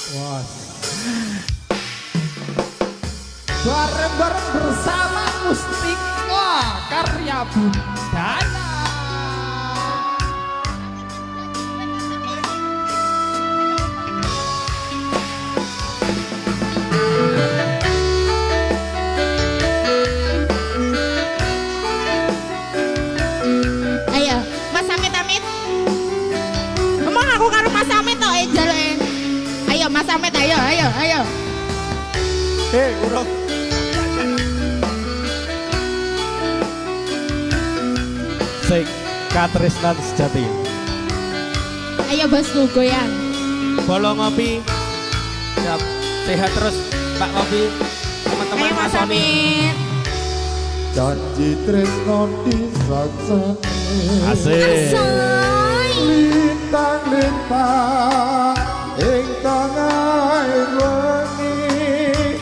Wah. Bareng-bareng bersama Mustika Karya Budaya. Ayo, Mas Amit. Ngomong aku karo Mas Amit tok jaluke. Ayo Mas Amit, ayo. Urung. Sing katresnan sejati. Ayo bosku goyang. Bolo ngopi. Siap. Sehat terus Mbak Ngopi. Teman-teman Ayo Mas Masoni. Amit. Janji tresno disaksani Asik. lintang-lintang ing tengah wengi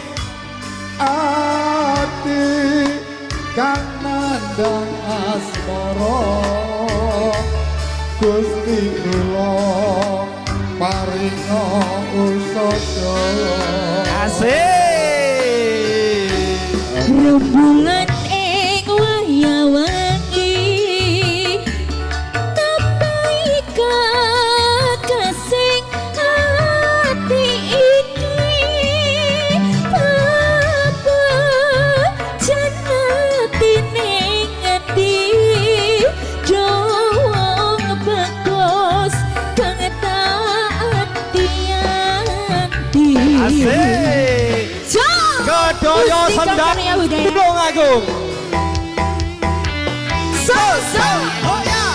ati kang nandang asmara Gusti kula paringa usada Asik. Rembulan ing waya-wangi tapi kakasing ati iki apa janati ning ati dong bagus kang ati Asik. Kedoyo sendang Gunung Agung. So Oh ya.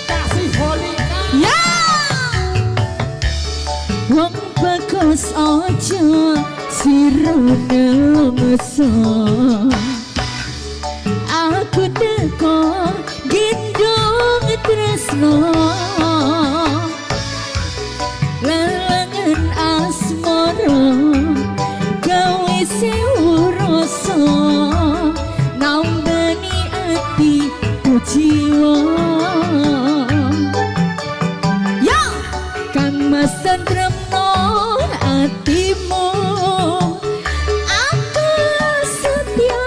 Kasih Volika. ya wong bagus aja sirune lemeso aku teko gendong tresno lalangan asmara gawe sewu rasa nambani ati jiwa ya kang mas tentremno atimu aku setia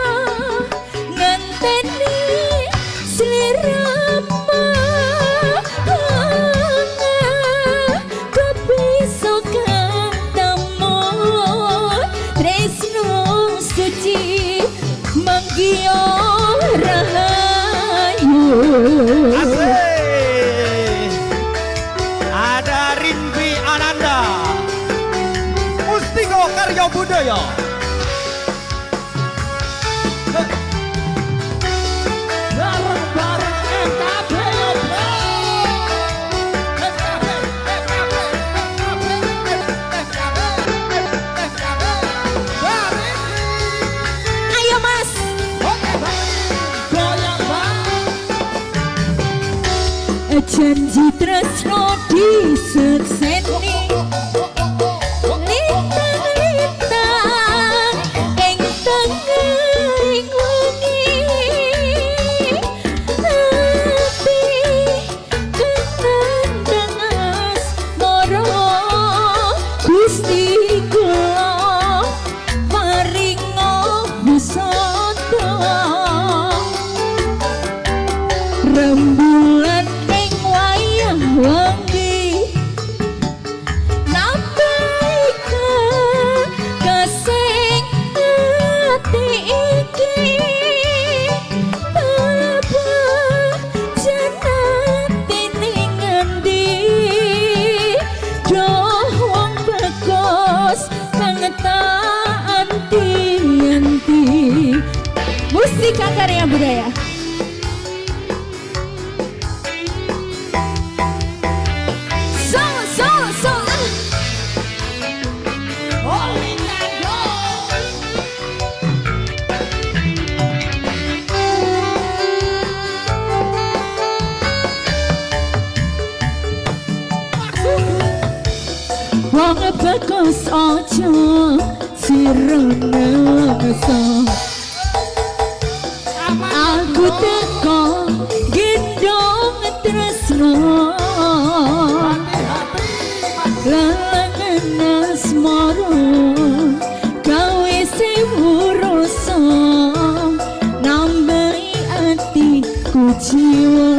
ngenteni sliramu kepiso kantamu tresno suci manggio rahayu Asik. Ada Rinvi Ananda. Mustika Karya Budaya. Bareng-bareng MKB yo bro. ayo mas Goyang bang. janji tresno disekseni lintang-lintang ing tengahing wengi ati kenandang asmara Gusti kula paringa busana rembulan ing wayah wengi nambahi kasing ati iki apa janati ning endi doh wong bagus kang anti Mustika Karya Budaya. So. Wong bagus aja sirene ngeso Ku teko gendong tresno lalangan asmara gawe sewuroso nambahi atiku jiwa